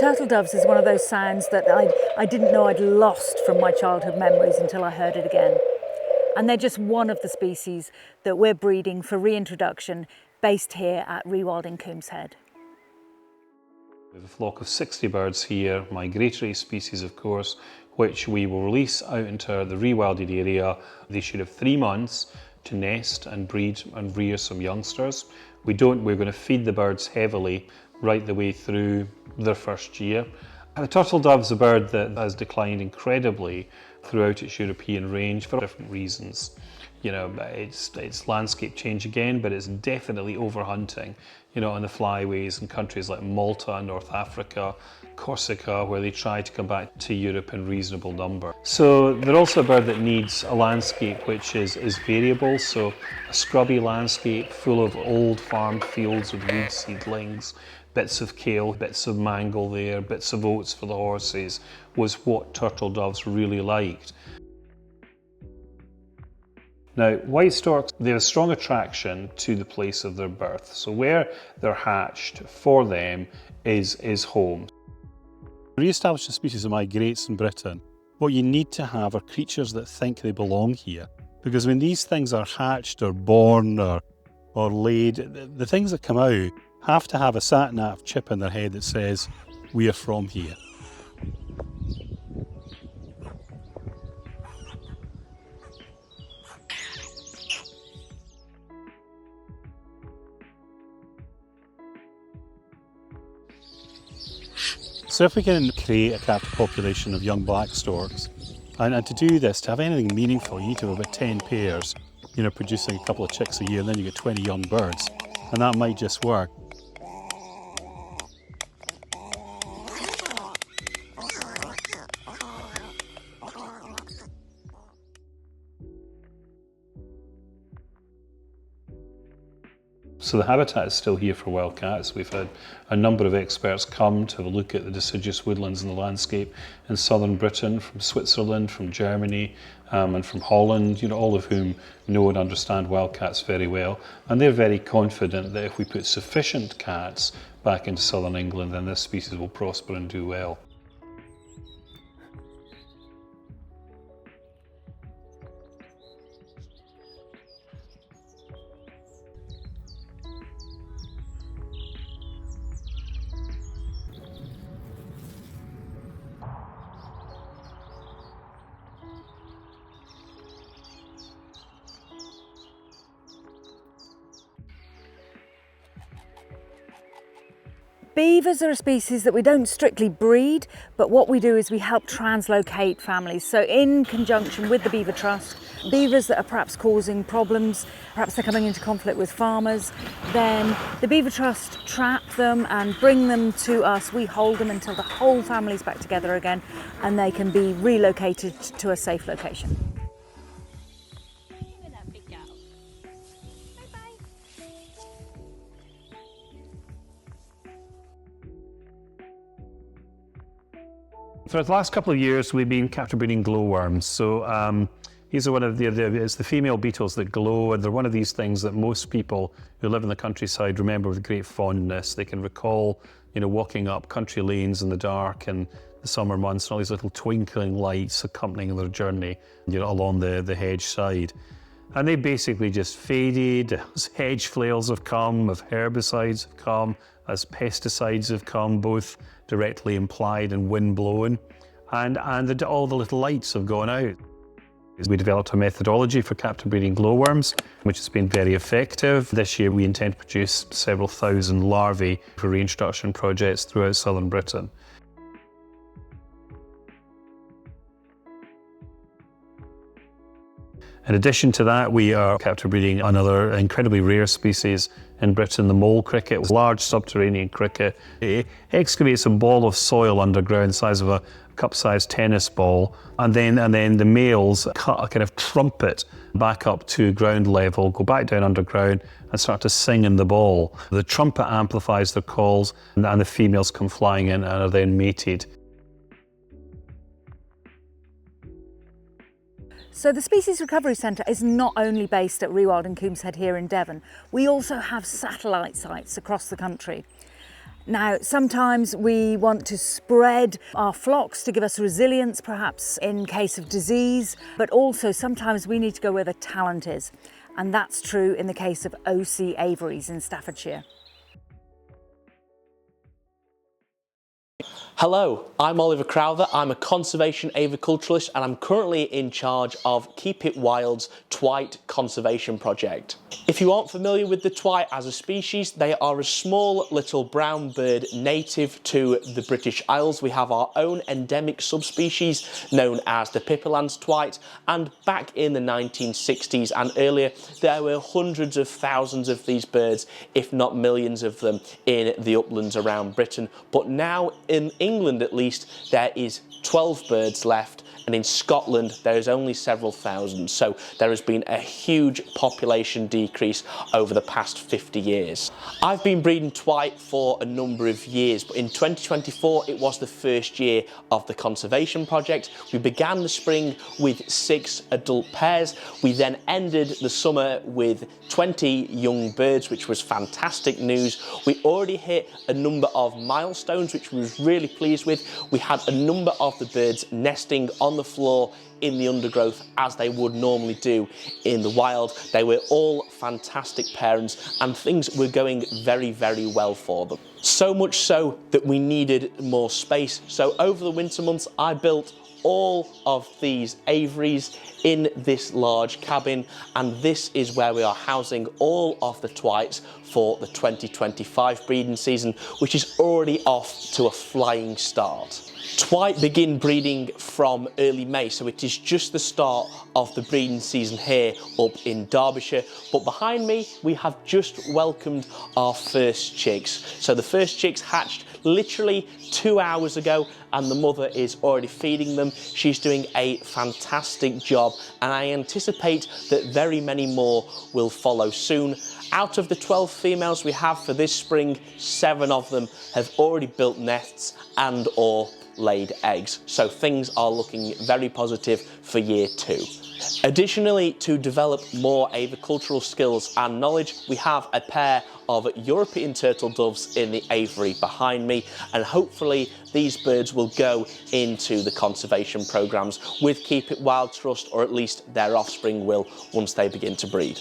Turtle doves is one of those sounds that I didn't know I'd lost from my childhood memories until I heard it again. And they're just one of the species that we're breeding for reintroduction based here at Rewilding Coombs Head. We have a flock of 60 birds here, migratory species of course, which we will release out into the rewilded area. They should have 3 months to nest and breed and rear some youngsters. We're going to feed the birds heavily right the way through their first year. And the turtle dove's a bird that has declined incredibly throughout its European range for different reasons. You know, it's landscape change again, but it's definitely overhunting, you know, on the flyways in countries like Malta, North Africa, Corsica, where they try to come back to Europe in reasonable number. So they're also a bird that needs a landscape which is variable, so a scrubby landscape full of old farmed fields with weed seedlings, bits of kale, bits of mangle there, bits of oats for the horses, was what turtle doves really liked. Now, white storks, they have a strong attraction to the place of their birth. So where they're hatched for them is home. Re-establishing species that migrates in Britain, what you need to have are creatures that think they belong here. Because when these things are hatched or born or laid, the things that come out have to have a sat-nav chip in their head that says, we are from here. So if we can create a captive population of young black storks, and to do this, to have anything meaningful, you need to have about 10 pairs, you know, producing a couple of chicks a year, and then you get 20 young birds, and that might just work. So the habitat is still here for wildcats. We've had a number of experts come to have a look at the deciduous woodlands and the landscape in southern Britain, from Switzerland, from Germany, and from Holland, you know, all of whom know and understand wildcats very well. And they're very confident that if we put sufficient cats back into southern England, then this species will prosper and do well. Beavers are a species that we don't strictly breed, but what we do is we help translocate families. So in conjunction with the Beaver Trust, beavers that are perhaps causing problems, perhaps they're coming into conflict with farmers, then the Beaver Trust trap them and bring them to us. We hold them until the whole family's back together again and they can be relocated to a safe location. For the last couple of years, we've been captive breeding glowworms. So these are one of it's the female beetles that glow, and they're one of these things that most people who live in the countryside remember with great fondness. They can recall, you know, walking up country lanes in the dark and the summer months, and all these little twinkling lights accompanying their journey, you know, along the hedge side. And they basically just faded as hedge flails have come, as herbicides have come, as pesticides have come, both directly implied and wind blown, and all the little lights have gone out. We developed a methodology for captive breeding glowworms, which has been very effective. This year we intend to produce several thousand larvae for reintroduction projects throughout southern Britain. In addition to that, we are captive breeding another incredibly rare species in Britain, the mole cricket. It's a large subterranean cricket. It excavates a ball of soil underground, the size of a cup-sized tennis ball, and then the males cut a kind of trumpet back up to ground level, go back down underground, and start to sing in the ball. The trumpet amplifies their calls, and the females come flying in and are then mated. So the Species Recovery Centre is not only based at Rewilding Coombs Head here in Devon, we also have satellite sites across the country. Now, sometimes we want to spread our flocks to give us resilience, perhaps in case of disease, but also sometimes we need to go where the talent is. And that's true in the case of OC aviaries in Staffordshire. Hello, I'm Oliver Crowther. I'm a conservation aviculturalist and I'm currently in charge of Keep It Wild's Twite conservation project. If you aren't familiar with the twite as a species, they are a small little brown bird native to the British Isles. We have our own endemic subspecies known as the Pipperland's twite, and back in the 1960s and earlier there were hundreds of thousands of these birds, if not millions of them, in the uplands around Britain. But now in England at least there is 12 birds left, and in Scotland there is only several thousand. So there has been a huge population decrease over the past 50 years. I've been breeding twite for a number of years, but in 2024 it was the first year of the conservation project. We began the spring with 6 adult pairs. We then ended the summer with 20 young birds, which was fantastic news. We already hit a number of milestones, which we was really pleased with. We had a number of the birds nesting on the floor in the undergrowth as they would normally do in the wild. They were all fantastic parents and things were going very, very well for them. So much so that we needed more space. So over the winter months, I built all of these aviaries in this large cabin, and this is where we are housing all of the twites for the 2025 breeding season, which is already off to a flying start. Twite begin breeding from early May, so it is just the start of the breeding season here up in Derbyshire. But behind me, we have just welcomed our first chicks. So the first chicks hatched literally 2 hours ago, and the mother is already feeding them. She's doing a fantastic job, and I anticipate that very many more will follow soon. Out of the 12 females we have for this spring, 7 of them have already built nests and or laid eggs. So things are looking very positive for year 2. Additionally, to develop more avicultural skills and knowledge, we have a pair of European turtle doves in the aviary behind me, and hopefully these birds will go into the conservation programs with Keep It Wild Trust, or at least their offspring will once they begin to breed.